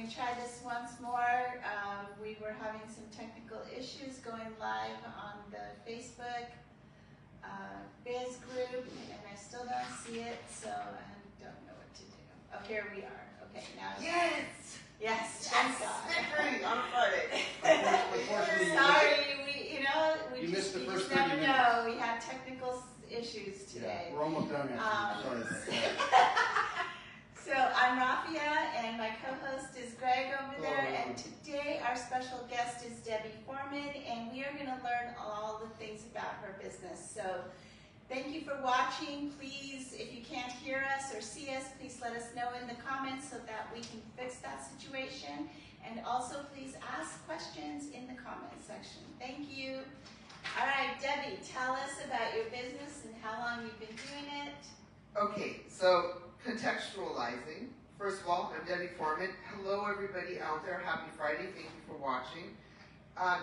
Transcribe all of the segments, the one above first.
to try this once more. We were having some technical issues going live on the Facebook biz group, and I still don't see it, so I don't know what to do. Oh, here we are. Okay, now. Yes! Yes, thank God. Victory on a Friday. Sorry, we missed the first just never 30 know. We had technical issues today. Yeah, we're almost done actually. Sorry about that. So I'm Rafia, and my co-host is Greg over there, Hello. and today our special guest is Debby Forman, and we are going to learn all the things about her business. So thank you for watching. Please, if you can't hear us or see us, please let us know in the comments so that we can fix that situation. And also, please ask questions in the comment section. Thank you. All right, Debby, tell us about your business and how long you've been doing it. Okay, so contextualizing. First of all, I'm Debby Forman. Hello, everybody out there. Happy Friday. Thank you for watching.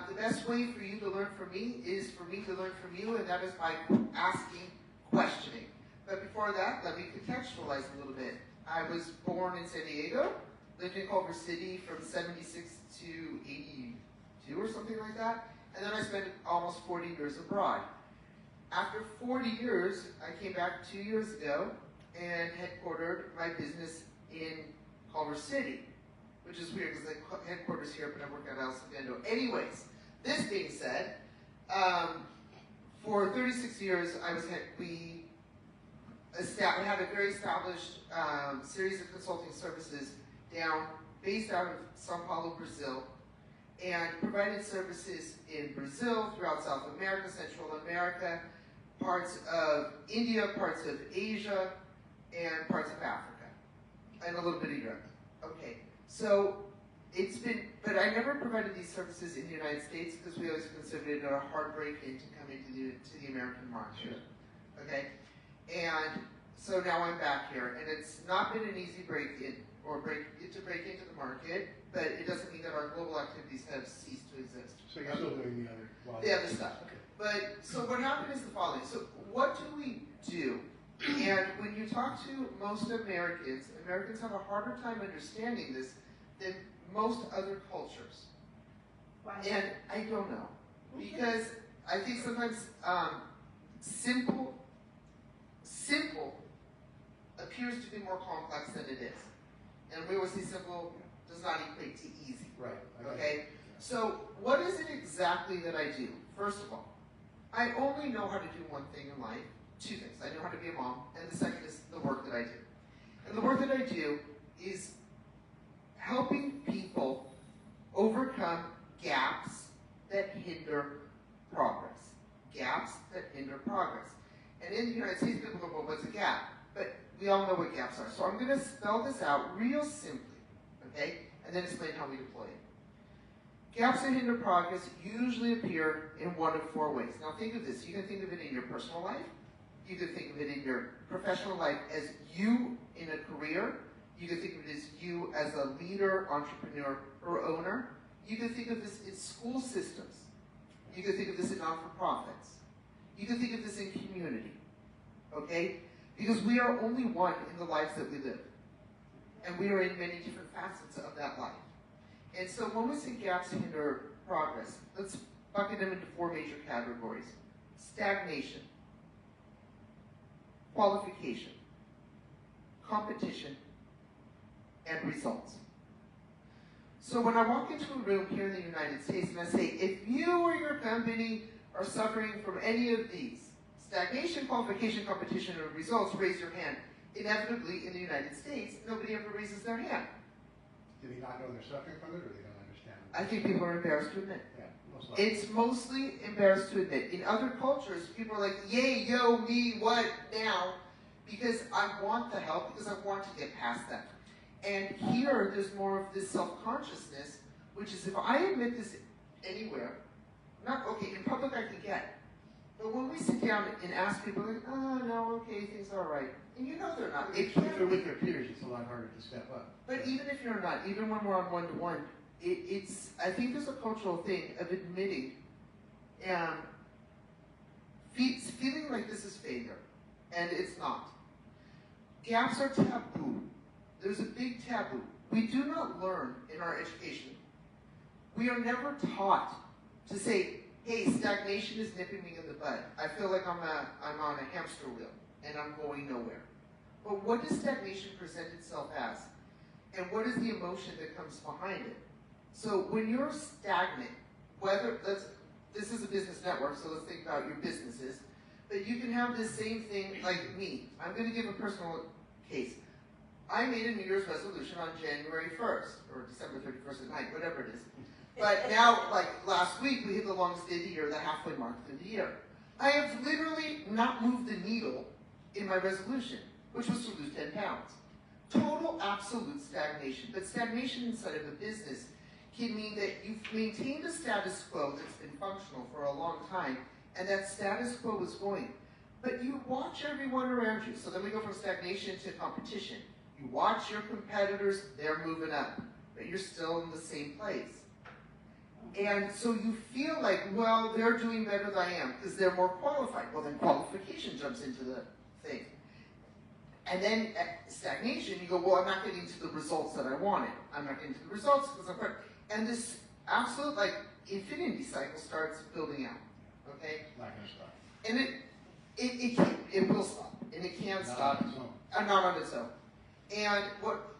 The best way for you to learn from me is for me to learn from you, and that is by asking, questioning. But before that, let me contextualize a little bit. I was born in San Diego, lived in Culver City from 76 to 82 or something like that, and then I spent almost 40 years abroad. After 40 years, I came back 2 years ago and headquartered my business in Culver City, which is weird because the headquarters here, but I work at El Segundo. Anyways, this being said, for 36 years, we had a very established series of consulting services based out of Sao Paulo, Brazil, and provided services in Brazil, throughout South America, Central America, parts of India, parts of Asia, and parts of Africa, and a little bit of Europe. Okay, so but I never provided these services in the United States because we always considered it a hard break-in to come into the American market. Okay, and so now I'm back here, and it's not been an easy break-in or break into the market, but it doesn't mean that our global activities have ceased to exist. So you're still doing the other stuff. Okay. But so what happened is the following. So what do we do? And when you talk to most Americans have a harder time understanding this than most other cultures. Why? And I don't know. Because I think sometimes simple appears to be more complex than it is. And we always say simple does not equate to easy. Right. Okay? So what is it exactly that I do? First of all, I only know how to do one thing in life. Two things. I know how to be a mom, and the second is the work that I do. And the work that I do is helping people overcome gaps that hinder progress. Gaps that hinder progress. And in the United States, people go, well, what's a gap? But we all know what gaps are. So I'm going to spell this out real simply, okay? And then explain how we deploy it. Gaps that hinder progress usually appear in one of four ways. Now think of this. You can think of it in your personal life. You can think of it in your professional life as you in a career. You can think of it as you as a leader, entrepreneur, or owner. You can think of this in school systems. You can think of this in not-for-profits. You can think of this in community, okay? Because we are only one in the lives that we live. And we are in many different facets of that life. And so when we say gaps hinder progress, let's bucket them into four major categories. Stagnation, qualification, competition, and results. So when I walk into a room here in the United States and I say, if you or your company are suffering from any of these, stagnation, qualification, competition, or results, raise your hand. Inevitably, in the United States, nobody ever raises their hand. Do they not know they're suffering from it, or they don't understand it? I think people are embarrassed to admit. Yeah, most likely. It's mostly embarrassed to admit. In other cultures, people are like, yay, yo, me, what, now? Because I want the help, because I want to get past that. And here, there's more of this self-consciousness, which is if I admit this anywhere, in public I can get. But when we sit down and ask people, like, oh, no, okay, things are all right. And you know they're not. If you're with your peers, it's a lot harder to step up. But even if you're not, even when we're on one-to-one, I think there's a cultural thing of admitting, feeling like this is failure, and it's not. Gaps are taboo. There's a big taboo. we do not learn in our education. We are never taught to say, hey, stagnation is nipping me in the bud. I feel like I'm on a hamster wheel and I'm going nowhere. But what does stagnation present itself as? And what is the emotion that comes behind it? So when you're stagnant, this is a business network, so let's think about your businesses. But you can have this same thing like me. I'm going to give a personal case. I made a New Year's resolution on January 1st, or December 31st at night, whatever it is. But now, like last week, we hit the longest day of the year, the halfway mark through the year. I have literally not moved the needle in my resolution, which was to lose 10 pounds. Total, absolute stagnation. But stagnation inside of a business can mean that you've maintained a status quo that's been functional for a long time, and that status quo is going. But you watch everyone around you. So then we go from stagnation to competition. You watch your competitors, they're moving up, but you're still in the same place. And so you feel like, well, they're doing better than I am because they're more qualified. Well, then qualification jumps into the thing. And then at stagnation, you go, well, I'm not getting to the results that I wanted. I'm not getting to the results because I'm hurt. And this absolute, like, infinity cycle starts building out, okay? Not going to stop. And it will stop, and it can stop. Not on its own. And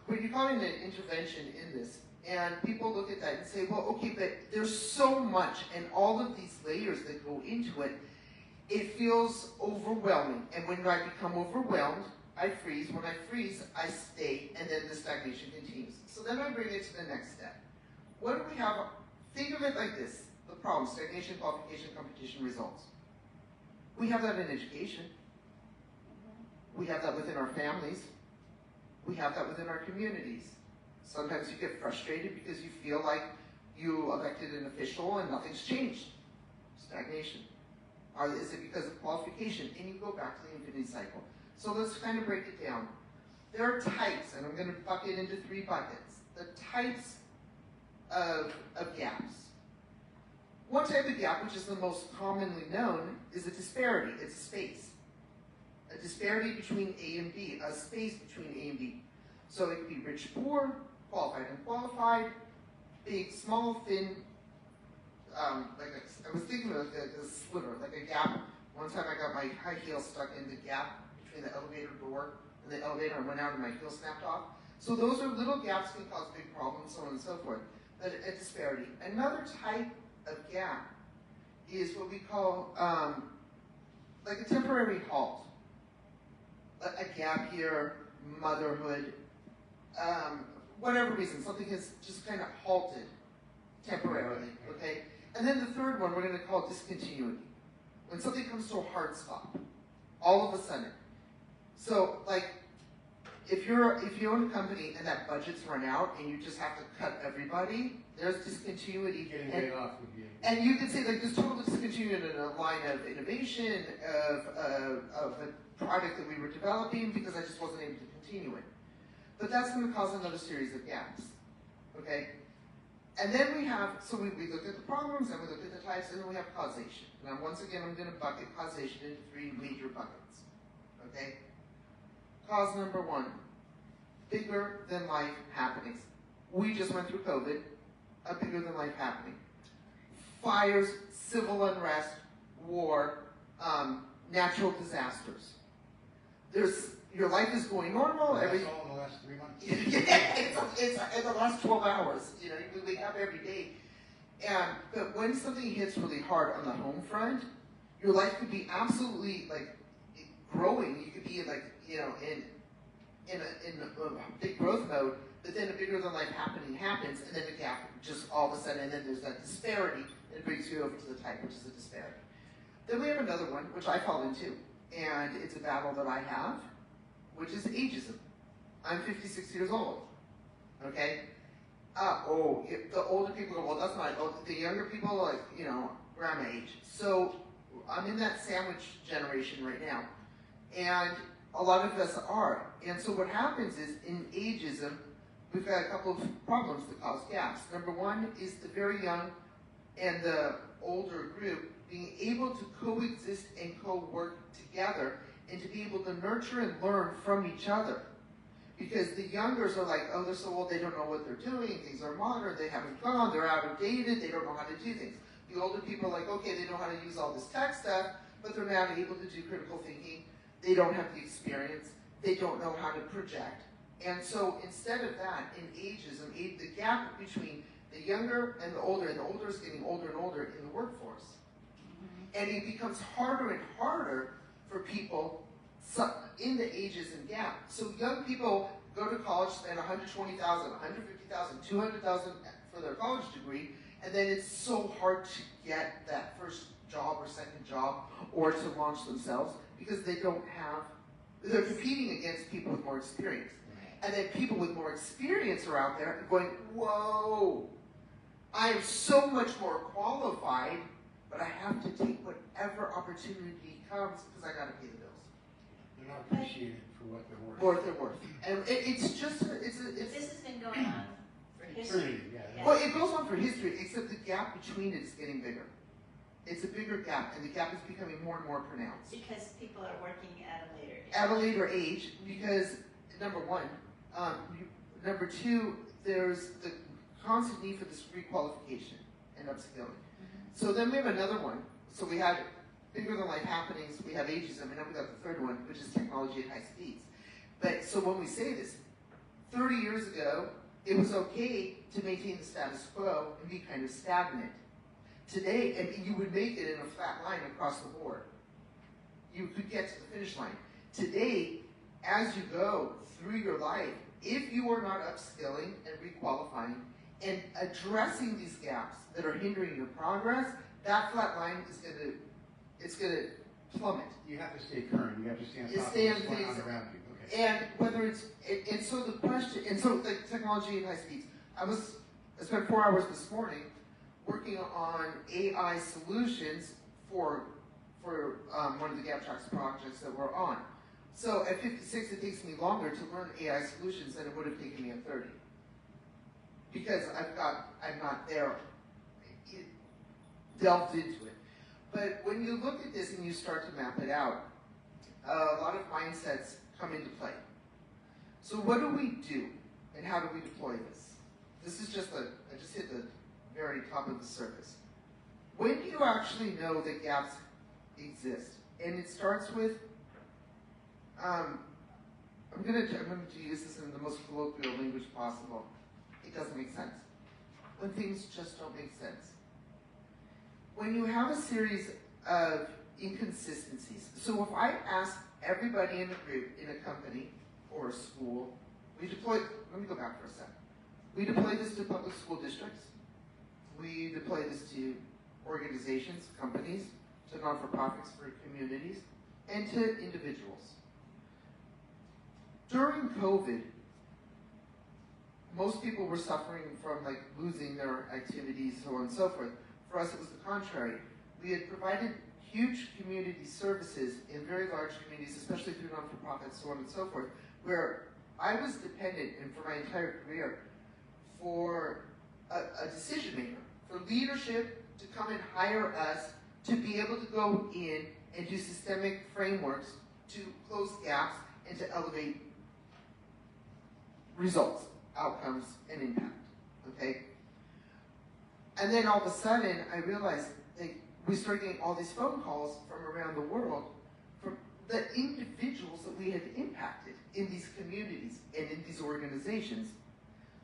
when you call in an intervention in this, and people look at that and say, well, okay, but there's so much and all of these layers that go into it, it feels overwhelming. And when I become overwhelmed, I freeze. When I freeze, I stay, and then the stagnation continues. So then I bring it to the next step. What do we have? Think of it like this, the problem, stagnation, qualification, competition, results. We have that in education. We have that within our families. We have that within our communities. Sometimes you get frustrated because you feel like you elected an official and nothing's changed. Stagnation. Or is it because of qualification? And you go back to the infinity cycle. So let's kind of break it down. There are types, and I'm going to bucket into 3 buckets. The types of gaps. One type of gap, which is the most commonly known, is a disparity. It's a space. A disparity between A and B, a space between A and B. So it could be rich, poor, qualified, unqualified, big, small, thin, I was thinking of a sliver, like a gap. One time I got my high heel stuck in the gap between the elevator door and the elevator and went out and my heel snapped off. So those are little gaps can cause big problems, so on and so forth. But a disparity. Another type of gap is what we call like a temporary halt. A gap year, motherhood, whatever reason, something has just kind of halted temporarily, okay? And then the third one we're going to call discontinuity. When something comes to a hard stop, all of a sudden. So, like, if you own a company and that budget's run out and you just have to cut everybody, there's discontinuity. Getting laid off would be. And you could say, like, there's total discontinuity in a line of innovation, of a product that we were developing because I just wasn't able to continue it. But that's going to cause another series of gaps, okay? And then we have, so we look at the problems, and we look at the types, and then we have causation. Now, once again, I'm going to bucket causation into 3 major buckets, okay? Cause number 1, bigger than life happenings. We just went through COVID, a bigger than life happening. Fires, civil unrest, war, natural disasters. Your life is going normal. That's all in the last 3 months. it's in the last 12 hours. You know, you wake up every day. But when something hits really hard on the home front, your life could be absolutely like growing. You could be like, you know, in a big growth mode. But then a bigger than life happening happens, and then the gap just all of a sudden, and then there's that disparity, and it brings you over to the type, which is a disparity. Then we have another one, which I fall into, and it's a battle that I have, which is ageism. I'm 56 years old, okay? The older people go, well, that's not old. The younger people, like, you know, grandma age. So I'm in that sandwich generation right now, and a lot of us are. And so what happens is, in ageism, we've got a couple of problems that cause gaps. Number 1 is the very young and the older group being able to coexist and co-work together and to be able to nurture and learn from each other. Because the youngers are like, oh, they're so old, they don't know what they're doing, things are modern, they haven't gone, they're out of dated, they don't know how to do things. The older people are like, okay, they know how to use all this tech stuff, but they're not able to do critical thinking. They don't have the experience. They don't know how to project. And so instead of that, in ageism, the gap between the younger and the older is getting older and older in the workforce. And it becomes harder and harder for people in the ageism gap. So young people go to college, spend $120,000, $150,000, $200,000 for their college degree, and then it's so hard to get that first job or second job or to launch themselves because they're competing against people with more experience. And then people with more experience are out there going, whoa, I am so much more qualified, but I have to take whatever opportunity comes because I got to pay the bills. They're not appreciated for what they're worth. For what they're worth. And it's just, This has been going on for history. Eternity, yeah. well, it goes on for history, except the gap between it is getting bigger. It's a bigger gap, and the gap is becoming more and more pronounced. Because people are working at a later age. At a later age, because, number one, number two, there's the constant need for this requalification and upskilling. So then we have another one. So we had bigger than life happenings, we have ageism, and then we got the third one, which is technology at high speeds. But so when we say this, 30 years ago, it was okay to maintain the status quo and be kind of stagnant. Today, and you would make it in a flat line across the board. You could get to the finish line. Today, as you go through your life, if you are not upskilling and requalifying and addressing these gaps that are hindering your progress, that flat line is going to plummet. You have to stay current. You have to stay on You top stay of on what's going on things. around you. Okay. And whether it's, and so the question, and so the technology at high speeds. I spent 4 hours this morning working on AI solutions for one of the Gap Trax projects that we're on. So at 56, it takes me longer to learn AI solutions than it would have taken me at 30. Because I'm not there, delved into it. But when you look at this and you start to map it out, a lot of mindsets come into play. So what do we do, and how do we deploy this? This is just I just hit the very top of the surface. When do you actually know that gaps exist? And it starts with, I'm going to use this in the most colloquial language possible. It doesn't make sense. When things just don't make sense. When you have a series of inconsistencies. So if I ask everybody in a group, in a company or a school, let me go back for a second. We deploy this to public school districts. We deploy this to organizations, companies, to non-for-profits for communities, and to individuals. During COVID, most people were suffering from losing their activities, so on and so forth. For us, it was the contrary. We had provided huge community services in very large communities, especially through non-for-profits, so on and so forth, where I was dependent, and for my entire career, for a decision maker, for leadership to come and hire us to be able to go in and do systemic frameworks to close gaps and to elevate results, outcomes, and impact, okay? And then all of a sudden, I realized we started getting all these phone calls from around the world from the individuals that we had impacted in these communities and in these organizations.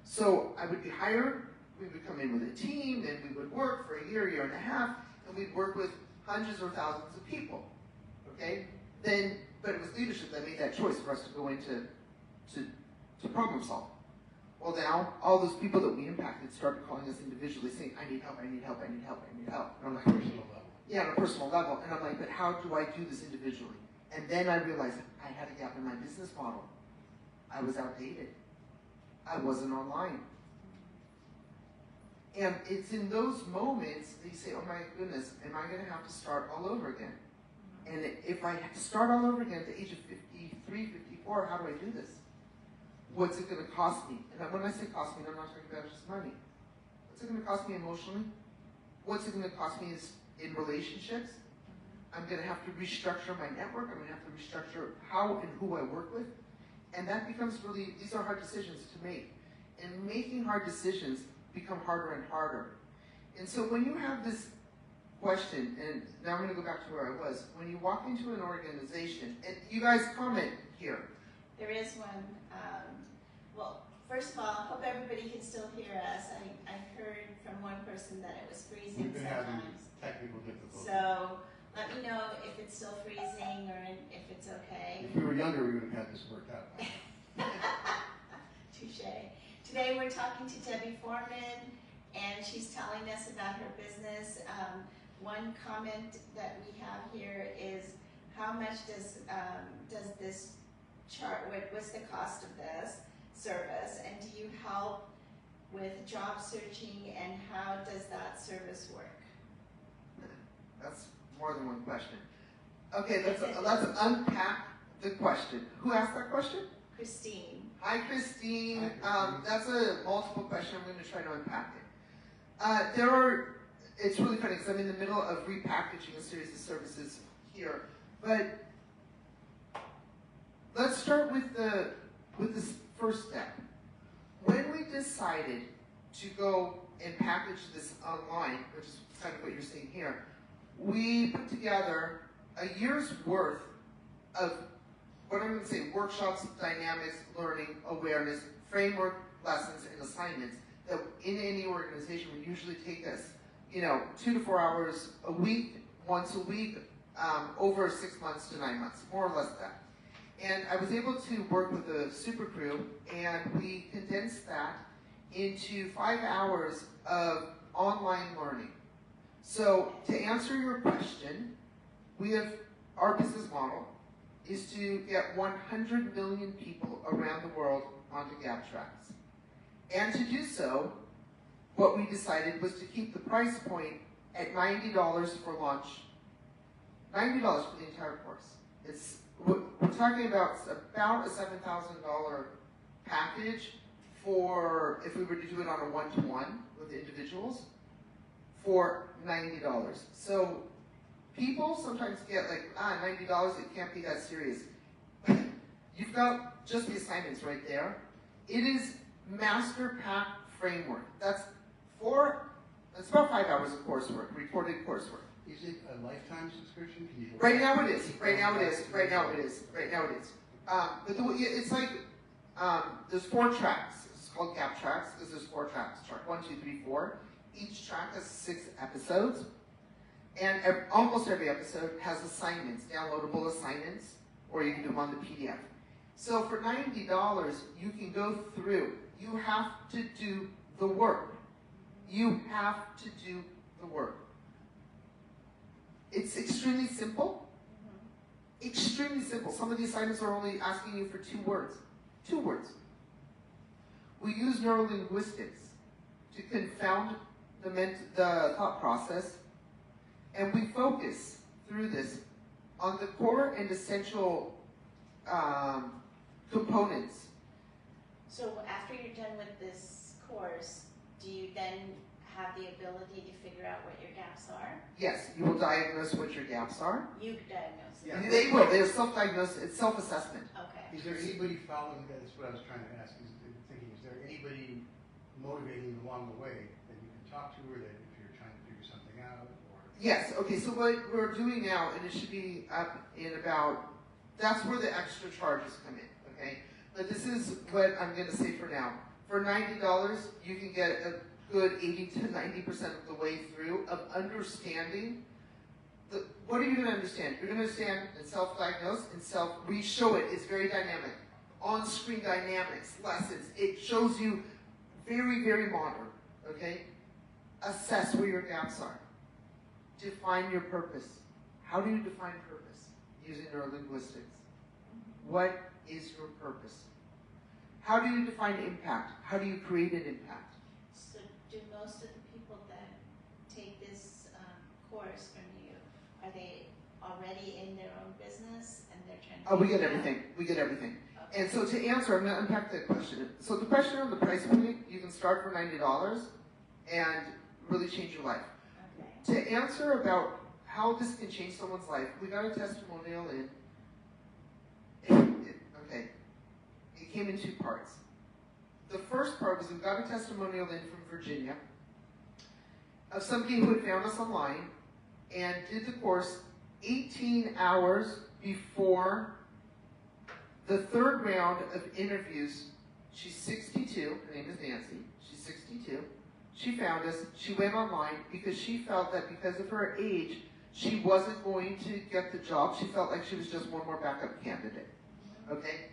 So I would be hired, we would come in with a team, and we would work for a year and a half, and we'd work with hundreds or thousands of people, okay? But it was leadership that made that choice for us to go into to problem solve. Well, now, all those people that we impacted started calling us individually saying, I need help, I need help, I need help, I need help. And I'm like, Personal level. yeah, on a personal level. And I'm like, but how do I do this individually? And then I realized I had a gap in my business model. I was outdated. I wasn't online. And it's in those moments that you say, oh my goodness, am I going to have to start all over again? And if I start all over again at the age of 53, 54, how do I do this? What's it going to cost me? And when I say cost me, I'm not talking about just money. What's it going to cost me emotionally? What's it going to cost me in relationships? I'm going to have to restructure my network. I'm going to have to restructure how and who I work with. And that becomes really, these are hard decisions to make. And making hard decisions become harder and harder. And so when you have this question, and now I'm going to go back to where I was, when you walk into an organization, and you guys comment here. There is one, well, first of all, I hope everybody can still hear us. I heard from one person that it was freezing We've been having sometimes. technical difficulties. So let me know if it's still freezing or if it's okay. If we were younger, we would have had this worked out. Touche. Today we're talking to Debby Forman, and she's telling us about her business. One comment that we have here is, how much does this chart? What's the cost of this service, and do you help with job searching, and how does that service work? That's more than one question. Okay, let's unpack the question. Who asked that question? Christine. Hi, Christine. That's a multiple question. I'm going to try to unpack it. It's really funny because I'm in the middle of repackaging a series of services here. But let's start with this first step. When we decided to go and package this online, which is kind of what you're seeing here, we put together a year's worth of what I'm going to say, workshops, dynamics, learning, awareness, framework, lessons, and assignments that in any organization would usually take us, 2 to 4 hours a week, once a week, over 6 months to 9 months, more or less that. And I was able to work with a super crew, and we condensed that into 5 hours of online learning. So to answer your question, our business model is to get 100 million people around the world onto Gap Trax. And to do so, what we decided was to keep the price point at $90 for launch. $90 for the entire course. We're talking about a $7,000 package for, if we were to do it on a one-to-one with individuals, for $90. So people sometimes get like, $90, it can't be that serious. You've got just the assignments right there. It is Master Pack Framework. That's about 5 hours of coursework, recorded coursework. Is it a lifetime subscription? Can you Right now it is. Right now it is. But it's like, there's 4 tracks. It's called Gap Trax because there's 4 tracks. Track 1, 2, 3, 4. Each track has 6 episodes. And almost every episode has assignments, downloadable assignments, or you can do them on the PDF. So for $90, you can go through. You have to do the work. You have to do the work. It's extremely simple. Extremely simple. Some of the assignments are only asking you for 2 words. 2 words. We use neurolinguistics to confound the thought process, and we focus through this on the core and essential components. So after you're done with this course, do you then have the ability to figure out what your gaps are? Yes, you will diagnose what your gaps are. You diagnose it. Yeah. They will. They're self-diagnosed. It's self-assessment. Okay. Is there anybody following? That's what I was trying to ask. Is there anybody motivating you along the way that you can talk to, or that if you're trying to figure something out? Or Yes. Okay. So what we're doing now, and it should be up in about. That's where the extra charges come in. Okay. But this is what I'm going to say for now. For $90, you can get a good 80 to 90% of the way through of understanding. What are you going to understand? You're going to understand and self-diagnose and we show it. It's very dynamic. On-screen dynamics, lessons. It shows you very, very modern. Okay? Assess where your gaps are. Define your purpose. How do you define purpose? Using neurolinguistics. What is your purpose? How do you define impact? How do you create an impact? So do most of the people that take this course from you, are they already in their own business and they're trying to... We get everything. We get everything. Okay. And so to answer, I'm going to unpack the question. So the question on the price point, you can start for $90 and really change your life. Okay. To answer about how this can change someone's life, we got a testimonial in. Okay. it came in two parts. The first part was we got a testimonial in from Virginia of somebody who had found us online and did the course 18 hours before the third round of interviews. She's 62, her name is Nancy, she's 62. She found us, she went online because she felt that because of her age, she wasn't going to get the job. She felt like she was just one more backup candidate, okay?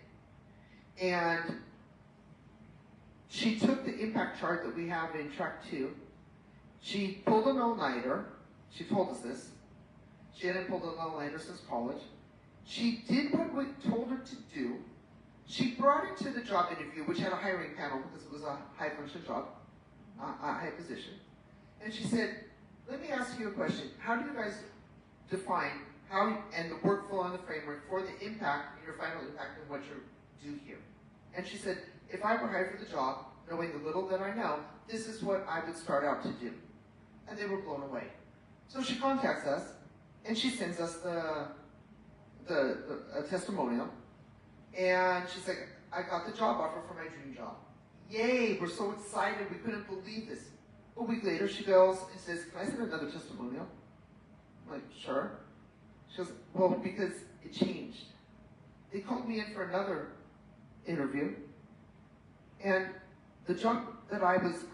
And she took the impact chart that we have in track 2. She pulled an all-nighter. She told us this. She hadn't pulled an all-nighter since college. She did what we told her to do. She brought it to the job interview, which had a hiring panel because it was a high-function job, a high position. And she said, let me ask you a question. How do you guys define how and the workflow and the framework for the impact, your final impact, and what you do here? And she said, if I were hired for the job, knowing the little that I know, this is what I would start out to do. And they were blown away. So she contacts us, and she sends us a testimonial. And she's like, I got the job offer for my dream job. Yay, we're so excited, we couldn't believe this. A week later, she goes and says, can I send another testimonial? I'm like, sure. She goes, well, because it changed. They called me in for another interview, and the job that I was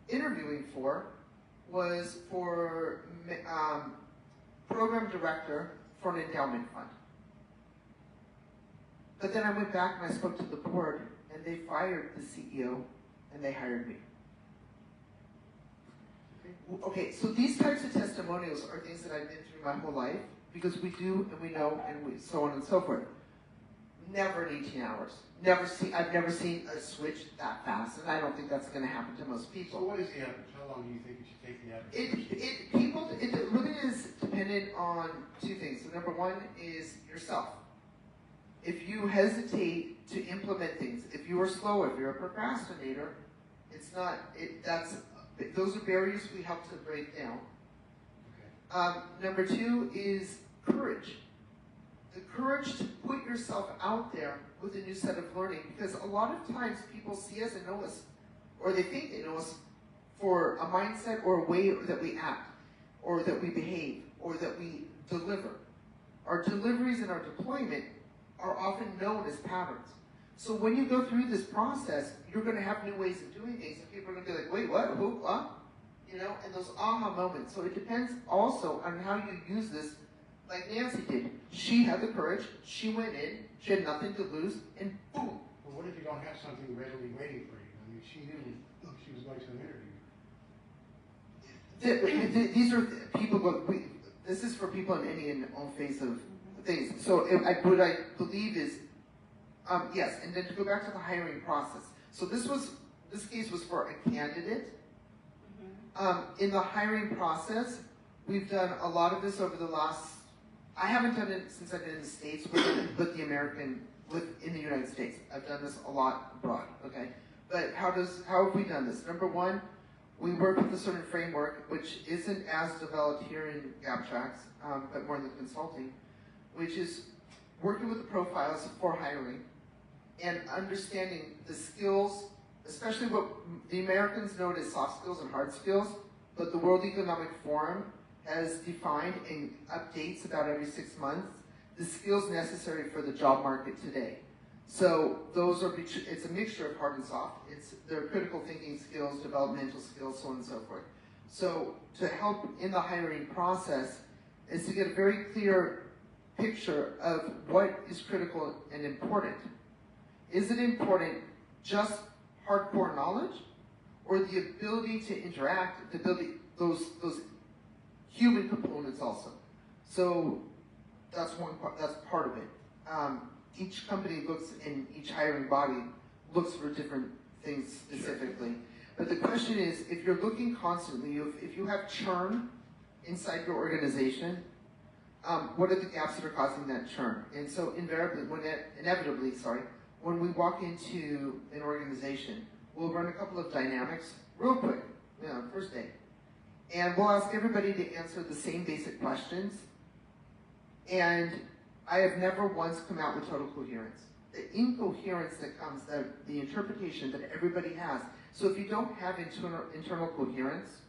interviewing for was for program director for an endowment fund. But then I went back and I spoke to the board, and they fired the CEO, and they hired me. Okay, so these types of testimonials are things that I've been through my whole life, because we do, and we know, and we, so on and so forth. Never in 18 hours. I've never seen a switch that fast, and I don't think that's going to happen to most people. So what is the average? How long do you think it should take the average? It really is dependent on two things. So number one is yourself. If you hesitate to implement things, if you are slow, if you're a procrastinator, those are barriers we help to break down. Okay. Number two is courage. The courage to put yourself out there with a new set of learning, because a lot of times people see us and know us, or they think they know us for a mindset or a way that we act, or that we behave, or that we deliver. Our deliveries and our deployment are often known as patterns. So when you go through this process, you're going to have new ways of doing things, and people are going to be like, wait, what, who, what? You know, and those aha moments. So it depends also on how you use this, like Nancy did. She had the courage, she went in, she had nothing to lose, and boom. Well, what if you don't have something readily waiting for you? I mean, she knew she was going to an interview. These are people, this is for people in any and all phase of things. So what I believe is, yes, and then to go back to the hiring process. So this case was for a candidate. In the hiring process, we've done a lot of this over the last, I haven't done it since I've been in the States, in the United States. I've done this a lot abroad, okay? But how have we done this? Number one, we work with a certain framework, which isn't as developed here in Gap Trax, but more in the consulting, which is working with the profiles for hiring and understanding the skills, especially what the Americans know as soft skills and hard skills, but the World Economic Forum has defined and updates about every 6 months the skills necessary for the job market today. So those are, it's a mixture of hard and soft. They're critical thinking skills, developmental skills, so on and so forth. So to help in the hiring process is to get a very clear picture of what is critical and important. Is it important just hardcore knowledge, or the ability to interact, the ability, those human components also? So that's one part. That's part of it. Each company looks, and each hiring body looks for different things specifically. Sure. But the question is, if you're looking constantly, if you have churn inside your organization, what are the gaps that are causing that churn? And so inevitably, when we walk into an organization, we'll run a couple of dynamics real quick, first day. And we'll ask everybody to answer the same basic questions. And I have never once come out with total coherence. the incoherence that comes, the interpretation that everybody has. So if you don't have internal coherence,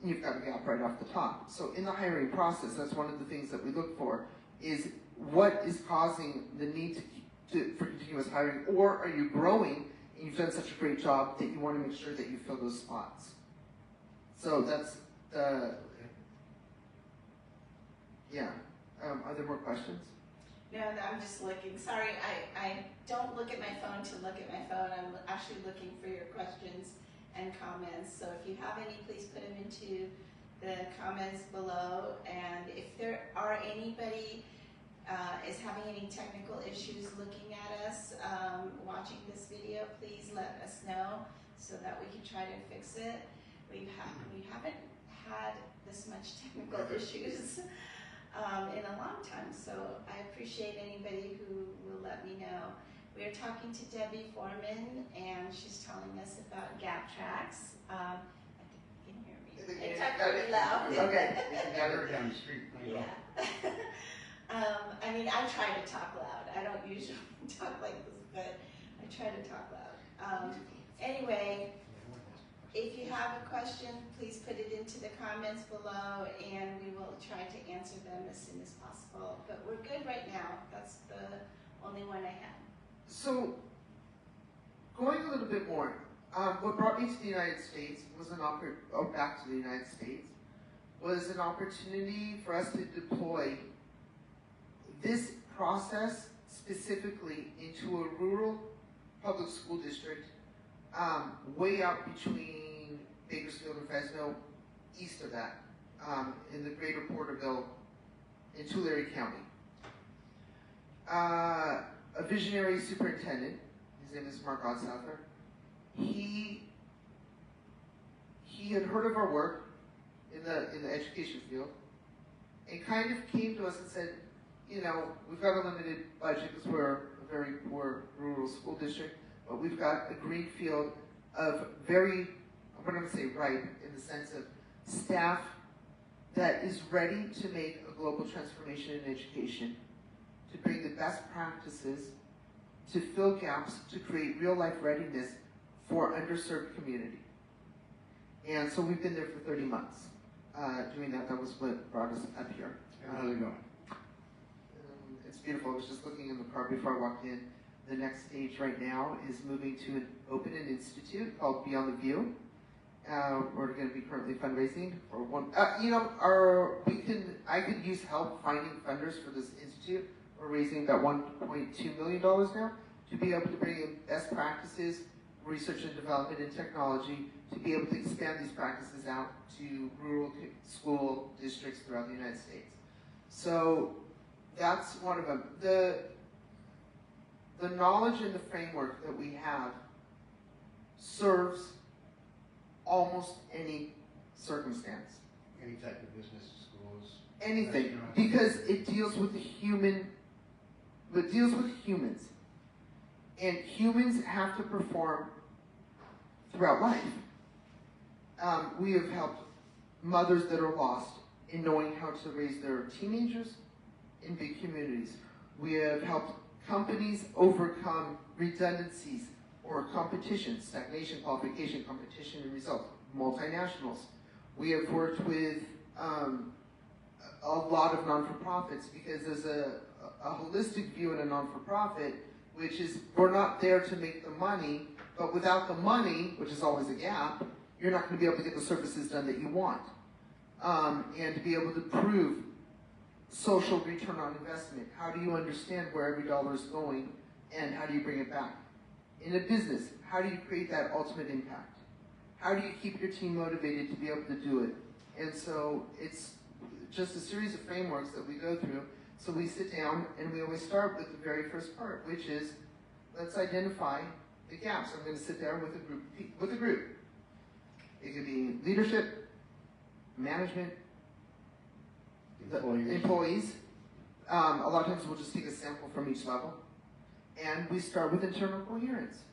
you've got a gap right off the top. So in the hiring process, that's one of the things that we look for, is what is causing the need for continuous hiring, or are you growing and you've done such a great job that you want to make sure that you fill those spots. So that's the, yeah. Are there more questions? No, I'm just looking. Sorry, I don't look at my phone to look at my phone. I'm actually looking for your questions and comments. So if you have any, please put them into the comments below. And if there are anybody is having any technical issues looking at us, watching this video, please let us know so that we can try to fix it. We haven't had this much technical issues in a long time, so I appreciate anybody who will let me know. We are talking to Debby Forman, and she's telling us about Gap Trax. I think you can hear me. I talk really loud. Okay. You can gather her down the street. Yeah. I mean, I try to talk loud. I don't usually talk like this, but I try to talk loud. Anyway, if you have a question, please put it into the comments below, and we will try to answer them as soon as possible. But we're good right now. That's the only one I had. So, going a little bit more, what brought me to the United States was back to the United States, was an opportunity for us to deploy this process specifically into a rural public school district way out between Bakersfield and Fresno, east of that, in the greater Porterville in Tulare County. A visionary superintendent, his name is Mark Godsouther, he had heard of our work in the education field and kind of came to us and said, you know, we've got a limited budget because we're a very poor rural school district, but we've got a green field of very, I'm going to say ripe in the sense of staff that is ready to make a global transformation in education, to bring the best practices, to fill gaps, to create real life readiness for underserved community. And so we've been there for 30 months doing that. That was what brought us up here. How's it going? It's beautiful. I was just looking in the car before I walked in. The next stage right now is moving to open an institute called Beyond the View. We're going to be currently fundraising for one. I could use help finding funders for this institute. We're raising about $1.2 million now to be able to bring in best practices, research and development and technology, to be able to expand these practices out to rural school districts throughout the United States. So that's one of them. The knowledge and the framework that we have serves almost any circumstance. Any type of business, schools. Anything, because it deals with the human, it deals with humans. And humans have to perform throughout life. We have helped mothers that are lost in knowing how to raise their teenagers in big communities. We have helped companies overcome redundancies or competition, stagnation, qualification, competition, and results, multinationals. We have worked with a lot of non-for-profits because there's a holistic view in a non-for-profit, which is we're not there to make the money, but without the money, which is always a gap, you're not going to be able to get the services done that you want. And to be able to prove social return on investment. How do you understand where every dollar is going and how do you bring it back? In a business, how do you create that ultimate impact? How do you keep your team motivated to be able to do it? And so it's just a series of frameworks that we go through. So we sit down and we always start with the very first part, which is let's identify the gaps. I'm going to sit there with a group. It could be leadership, management, employees. A lot of times we'll just take a sample from each level. And we start with internal coherence.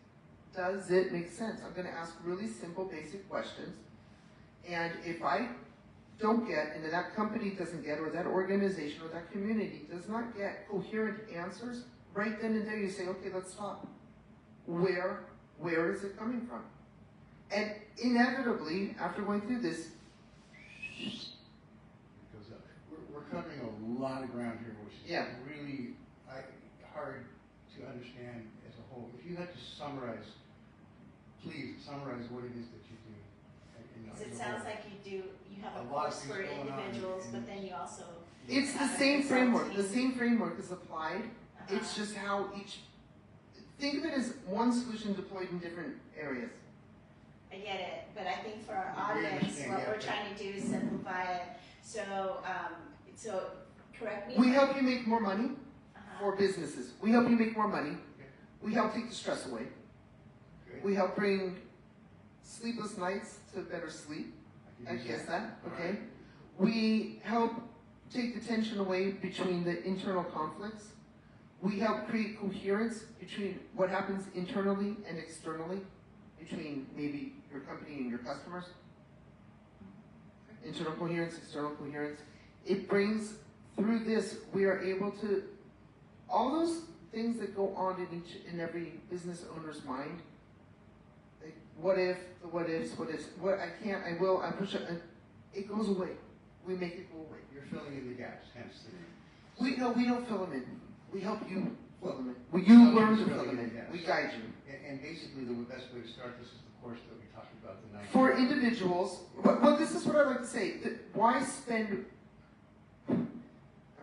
Does it make sense? I'm going to ask really simple, basic questions. And if I don't get, and that company doesn't get, or that organization or that community does not get coherent answers right then and there you say, okay, let's stop. Where is it coming from? And inevitably, after going through this, It goes up. We're covering a lot of ground here, which is really hard to understand as a whole. If you had to summarize, please summarize what it is that you do. Because it sounds like you have a lot of course things for going on, individuals, and but then you also it's the have a same framework. consulting. The same framework is applied. It's just how think of it as one solution deployed in different areas. I get it, but I think for our We audience, understand, what yeah, we're but- trying to do is simplify it. So, so correct me. We if help I'm- you make more money for businesses. We help you make more money. We help take the stress away. Good. We help bring sleepless nights to better sleep. I guess that, okay? We help take the tension away between the internal conflicts. We help create coherence between what happens internally and externally, between maybe your company and your customers. Internal coherence, external coherence. It brings, through this, we are able to, all those things that go on in every business owner's mind, like what if, the what ifs, what I can't, I will, I push it, it goes away. We make it go away. You're filling in the gaps, hence the name. We don't fill them in. We help you fill them in. Well, You help learn you to fill fill them them in. in, yes. We guide you. And basically, the best way to start this is the course that we talked about the night. For individuals, well, this is what I like to say. Why spend? I'm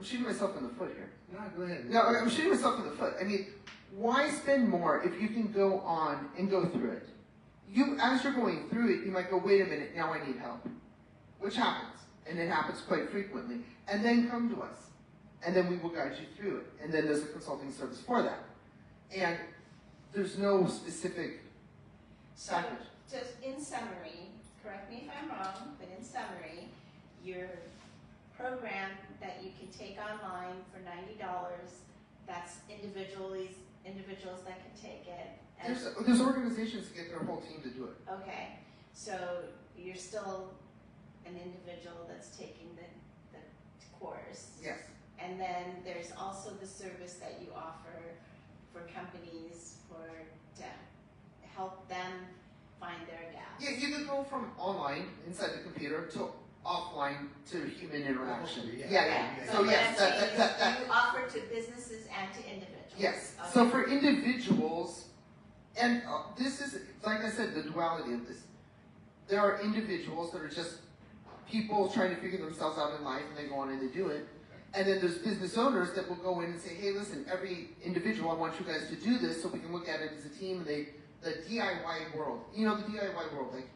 shooting myself in the foot here. No, go ahead. No, I'm shooting myself in the foot. I mean, why spend more if you can go on and go through it? As you're going through it, you might go, wait a minute, now I need help. Which happens, and it happens quite frequently. And then come to us, and then we will guide you through it. And then there's a consulting service for that. And there's no specific So, package. just in summary, correct me if I'm wrong, but in summary, your program that you can take online for $90, that's individuals that can take it. And, There's organizations that get their whole team to do it. okay, so you're still an individual that's taking the course. Yes. And then there's also the service that you offer for companies to help them find their gaps. Yeah, you could go from online inside the computer to offline to human interaction. Yeah. So what yes, I'm saying is that you offer to businesses and to individuals. yes. Okay. So for individuals, and this is like I said, the duality of this. There are individuals that are just people trying to figure themselves out in life, and they go on and they do it. And then there's business owners that will go in and say, hey, listen, every individual, I want you guys to do this so we can look at it as a team. And the DIY world, the DIY world, like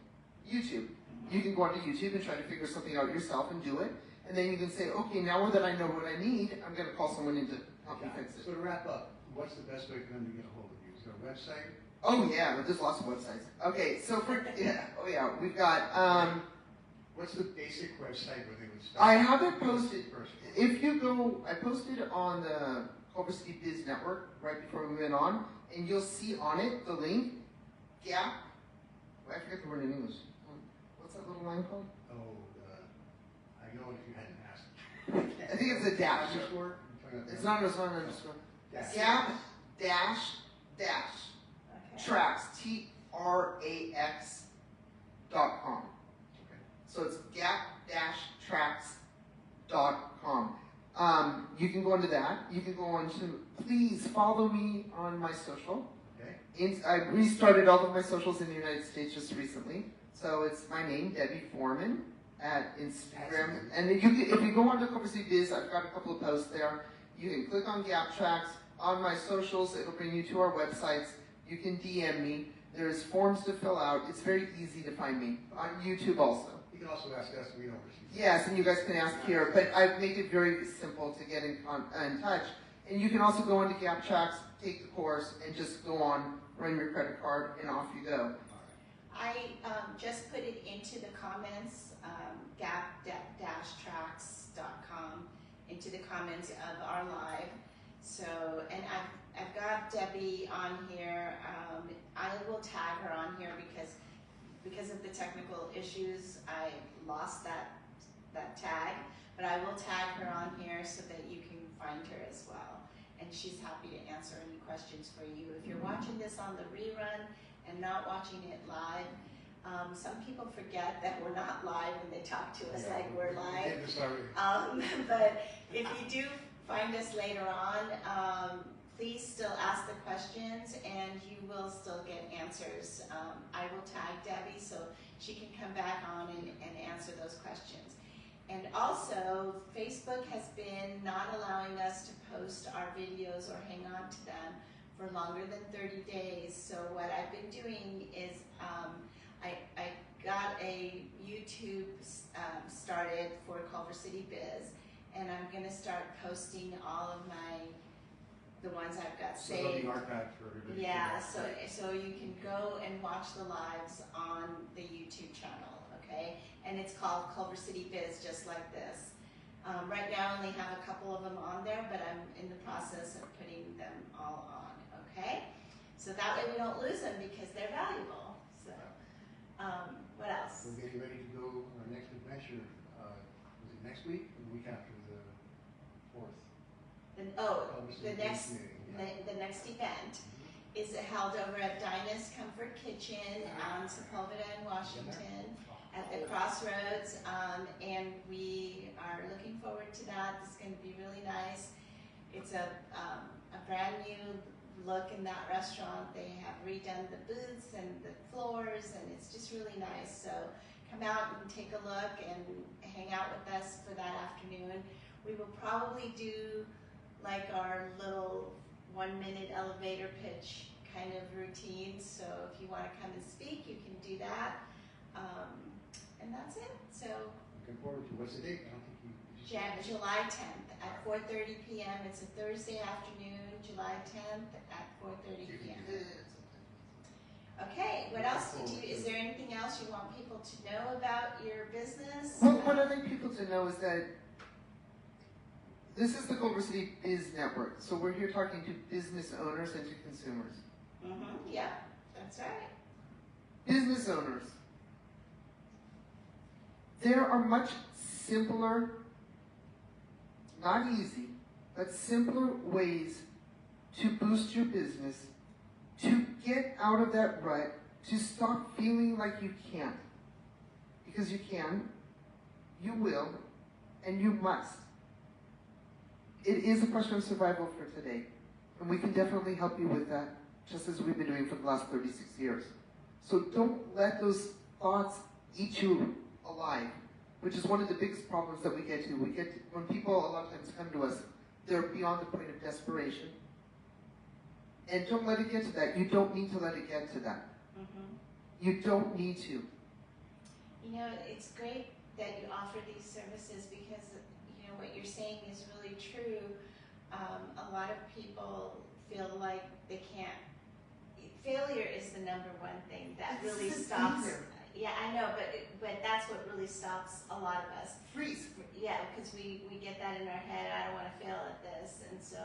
YouTube. You can go onto YouTube and try to figure something out yourself and do it. And then you can say, okay, now that I know what I need, I'm going to call someone in to help me fix it. So to wrap up, what's the best way for them to get a hold of you? Is there a website? Oh, yeah, there's lots of websites. Okay, so we've got, What's the basic website where they would start? I have it posted. First. If you go, I posted on the Culver City Biz Network right before we went on, and you'll see on it the link, Gap, I forget the word in English. What's that little line called? Oh, I know it if you hadn't asked. I think it's a dash. Underscore? It's not an underscore. Dash. Gap dash Okay. Trax, TRAX.com. So it's gap-trax.com. You can go into that. You can go on to, please follow me on my social. Okay. I restarted all of my socials in the United States just recently. So it's my name, Debby Forman, at Instagram. And if you go on to Culver City Biz, I've got a couple of posts there. You can click on Gap Trax. On my socials, it'll bring you to our websites. You can DM me. There's forms to fill out. It's very easy to find me. On YouTube also. You can also ask us, we don't receive. Yes, and you guys can ask here, but I make it very simple to get in touch. And you can also go into Gap Trax, take the course, and just go on, run your credit card, and off you go. I just put it into the comments, gap-trax.com, into the comments of our live. So, and I've got Debbie on here. I will tag her on here because of the technical issues, I lost that tag, but I will tag her on here so that you can find her as well. and she's happy to answer any questions for you. If you're watching this on the rerun and not watching it live, some people forget that we're not live when they talk to us like we're live. But if you do find us later on, please still ask the questions and you will still get answers. I will tag Debbie so she can come back on and answer those questions. And also, Facebook has been not allowing us to post our videos or hang on to them for longer than 30 days. So what I've been doing is I got a YouTube started for Culver City Biz, and I'm going to start posting all of the ones I've got saved. So they'll be archived for everybody. Yeah, so you can go and watch the lives on the YouTube channel, okay? And it's called Culver City Biz, just like this. Right now I only have a couple of them on there, but I'm in the process of putting them all on, okay? So that way we don't lose them because they're valuable. So, what else? We're getting ready to go our next adventure. Was it next week or the week after the 4th? The next event is held over at Dinah's Comfort Kitchen on Sepulveda in Washington at the Crossroads, and we are looking forward to that. It's going to be really nice. It's a brand new look in that restaurant. They have redone the booths and the floors, and it's just really nice. So come out and take a look and hang out with us for that afternoon. We will probably do like our little 1-minute elevator pitch kind of routine. So if you want to come and speak, you can do that. And that's it. So looking forward to what's the date? I don't think you July 10th at 4:30 p.m. It's a Thursday afternoon, July 10th at 4:30 p.m. Okay, what else did you, is there anything else you want people to know about your business? Well, what I'd like people to know is that this is the Culver City Biz Network. So we're here talking to business owners and to consumers. Yeah, that's right. Business owners. There are much simpler, not easy, but simpler ways to boost your business, to get out of that rut, to stop feeling like you can't. Because you can, you will, and you must. It is a question of survival for today, and we can definitely help you with that, just as we've been doing for the last 36 years. So don't let those thoughts eat you alive, which is one of the biggest problems that we get to. When people a lot of times come to us, they're beyond the point of desperation. And don't let it get to that. You don't need to let it get to that. You don't need to. You know, it's great that you offer these services because, you know, what you're saying is really true. A lot of people feel like they can't. Failure is the number one thing that really stops. Yeah, I know, but that's what really stops a lot of us. Freeze. Yeah, because we get that in our head. I don't want to fail at this, and so,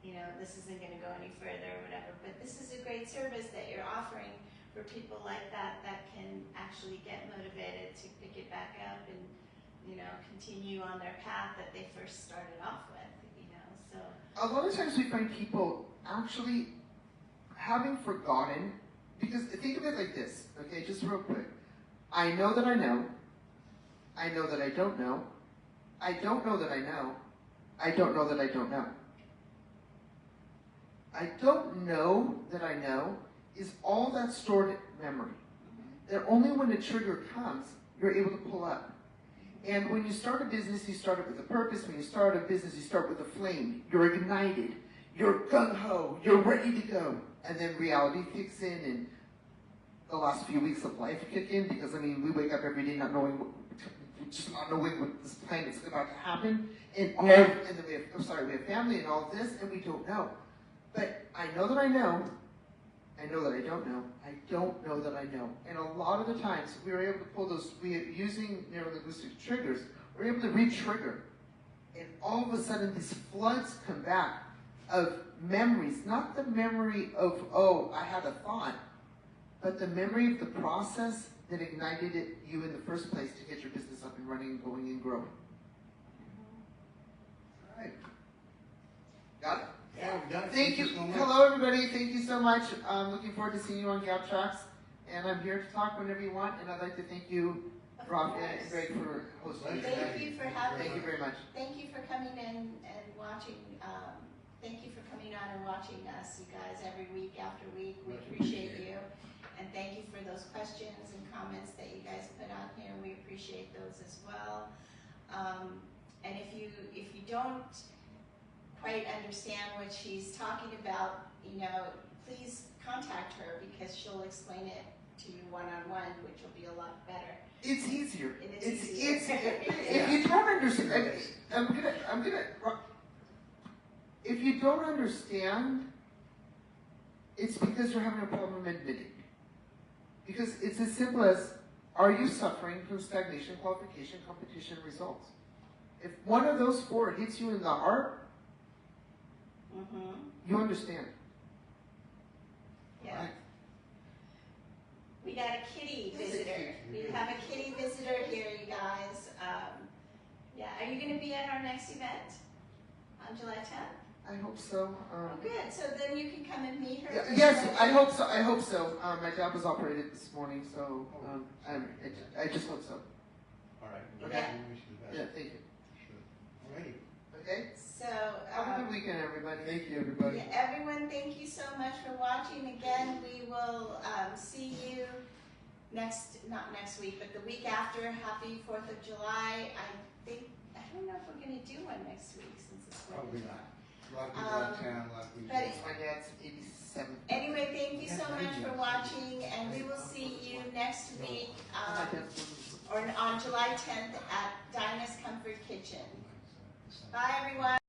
you know, this isn't going to go any further or whatever. But this is a great service that you're offering for people like that can actually get motivated to pick it back up and, you know, continue on their path that they first started off with, you know, so. A lot of times we find people actually having forgotten, because think of it like this, okay, just real quick. I know that I know. I know that I don't know. I don't know that I know. I don't know that I don't know. I don't know that I know is all that stored memory. That only when a trigger comes, you're able to pull up. And when you start a business, you start it with a purpose. When you start a business, you start with a flame. You're ignited. You're gung-ho. You're ready to go. And then reality kicks in, and the last few weeks of life kick in, because, I mean, we wake up every day not knowing just not knowing what this planet's about to happen. And then we have family and all this, and we don't know. But I know that I know. I know that I don't know. I don't know that I know. And a lot of the times, we were able to pull those, using neuro-linguistic triggers, we're able to re-trigger. And all of a sudden, these floods come back of memories. Not the memory of, oh, I had a thought, but the memory of the process that ignited you in the first place to get your business up and running, going, and growing. All right. Got it? Yeah. we're done. Thank you. So much. Hello, everybody. Thank you so much. I'm looking forward to seeing you on Gap Trax. And I'm here to talk whenever you want. And I'd like to thank you, Rafa and Greg, for hosting. Thank you for having Thank you very much. Thank you for coming in and watching. Thank you for coming on and watching us, you guys, every week after week. We appreciate you. And thank you for those questions and comments that you guys put on here. We appreciate those as well. And if you don't quite understand what she's talking about, please contact her because she'll explain it to you one-on-one, which will be a lot better. It's easier. And It's easier. if you don't understand, if you don't understand, it's because you're having a problem admitting. Because it's as simple as, are you suffering from stagnation, qualification, competition, results? If one of those four hits you in the heart, you understand. Yeah. Right? We got a kitty visitor. We have a kitty visitor here, you guys. Yeah, are you going to be at our next event on July 10th? I hope so. Oh, good. So then you can come and meet her. Yes, I hope so. I hope so. My job was operated this morning, so I just hope so. All right. Okay. We wish you the best. Yeah, thank you. Sure. Alrighty. Okay. So Have a good weekend, everybody. Thank you, everybody. yeah, everyone, thank you so much for watching. Again, we will see you not next week, but the week after. Happy 4th of July. I don't know if we're going to do one next week since it's Probably winter. not. A lot of people out of town, a lot of people. but- My dad's 87. Anyway, thank you so much for watching, and we will see you next week or on July 10th at Dinah's Comfort Kitchen. Bye, everyone.